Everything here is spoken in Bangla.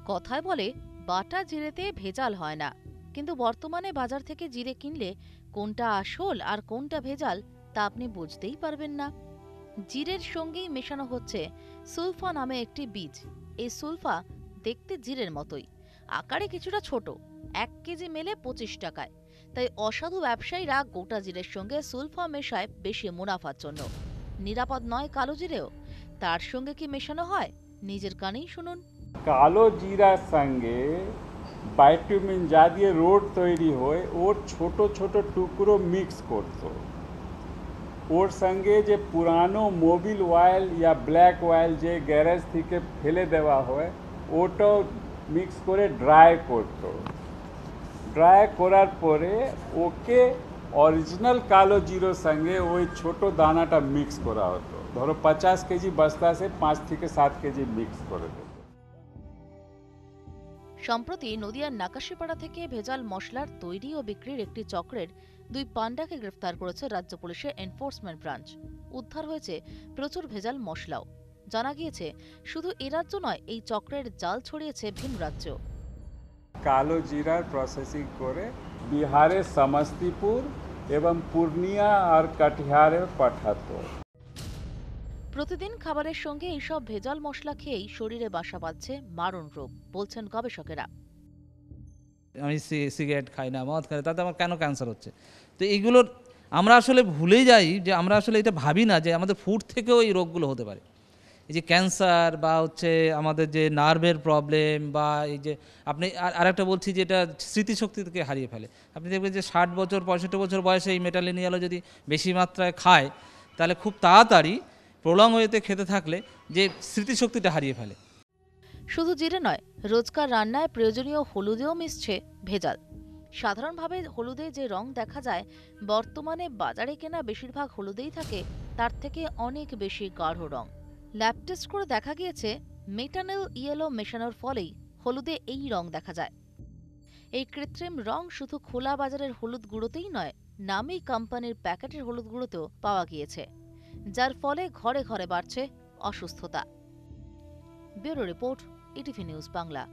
কথায় বলে বাটা জিরেতে ভেজাল হয় না, কিন্তু বর্তমানে বাজার থেকে জিরে কিনলে কোনটা আসল আর কোনটা ভেজাল তা আপনি বুঝতেই পারবেন না। জিরের সঙ্গেই মেশানো হচ্ছে সুলফা নামে একটি বীজ। এই সুলফা দেখতে জিরের মতোই, আকারে কিছুটা ছোট। 1 কেজি মেলে 25 টাকায়। তাই অসাধু ব্যবসায়ীরা গোটা জিরের সঙ্গে সুলফা মেশায় বেশি মুনাফার জন্য। নিরাপদ নয় কালো জিরেও, তার সঙ্গে কি মেশানো হয় নিজের কানেই শুনুন। কালো জিরার সঙ্গে ভাইটামিন যা দিয়ে রোড তৈরি হয় ওর ছোট ছোট টুকরো মিক্স করতো। ওর সঙ্গে যে পুরানো মোবিল অয়েল या ব্ল্যাক অয়েল যে গ্যারেজ থেকে ফেলে দেওয়া হয় ওটাও মিক্স করে ড্রাই করতো। ড্রাই করার পরে ওকে অরিজিনাল কালো জিরোর সঙ্গে ওই ছোট দানাটা মিক্স করা হতো। ধরো 50 কেজি বস্তা সে 5 থেকে 7 কেজি মিক্স করে দিত। সম্প্রতি নদিয়ার নাকাশিপাড়া থেকে ভেজাল মশলার তৈরি ও বিক্রির একটি চক্রের 2 পান্ডাকে গ্রেফতার করেছে রাজ্য পুলিশের এনফোর্সমেন্ট ব্রাঞ্চ। উদ্ধার হয়েছে প্রচুর ভেজাল মশলাও। জানা গিয়েছে শুধু এ রাজ্য নয়, এই চক্রের জাল ছড়িয়েছে ভিন রাজ্য। কালো জিরার প্রসেসিং করে বিহারের সমস্তিপুর এবং পূর্ণিয়া আর কাটিহারে পাঠাতো। প্রতিদিন খাবারের সঙ্গে এইসব ভেজাল মশলা খেয়েই শরীরে বাসা বাঁধছে মারণ রোগ, বলছেন গবেষকেরা। আমি সিগারেট খাই না, মদ খাই না, তাতে আমার কেন ক্যান্সার হচ্ছে? তো এইগুলোর আমরা আসলে ভুলে যাই যে আমরা আসলে এটা ভাবি না যে আমাদের ফুড থেকেও এই রোগগুলো হতে পারে। এই যে ক্যান্সার বা হচ্ছে আমাদের যে নার্ভের প্রবলেম বা এই যে আপনি আরেকটা বলছি যে এটা স্মৃতিশক্তি থেকে হারিয়ে ফেলে। আপনি দেখবেন যে 60 বছর 65 বছর বয়সে এই মেটালিনিয়ালও যদি বেশি মাত্রায় খায় তাহলে খুব তাড়াতাড়ি প্রলং ওয়েতে খেতে থাকলে যে স্মৃতিশক্তিটা হারিয়ে ফেলে। শুধু জিরে নয়, রোজকার রান্নায় প্রয়োজনীয় হলুদেও মিশছে ভেজাল। সাধারণভাবে হলুদে যে রং দেখা যায়, বর্তমানে বাজারে কেনা বেশিরভাগ হলুদেই থাকে তার থেকে অনেক বেশি গাঢ় রং। ল্যাব টেস্ট করে দেখা গিয়েছে মেটানল ইয়েলো মেশানোর ফলেই হলুদে এই রং দেখা যায়। এই কৃত্রিম রং শুধু খোলা বাজারের হলুদ গুঁড়োতেই নয়, নামী কোম্পানির প্যাকেটের হলুদ গুঁড়োতেও পাওয়া গিয়েছে, যার ফলে ঘরে ঘরে বাড়ছে অসুস্থতা। Bureau report, ETV news Bangla.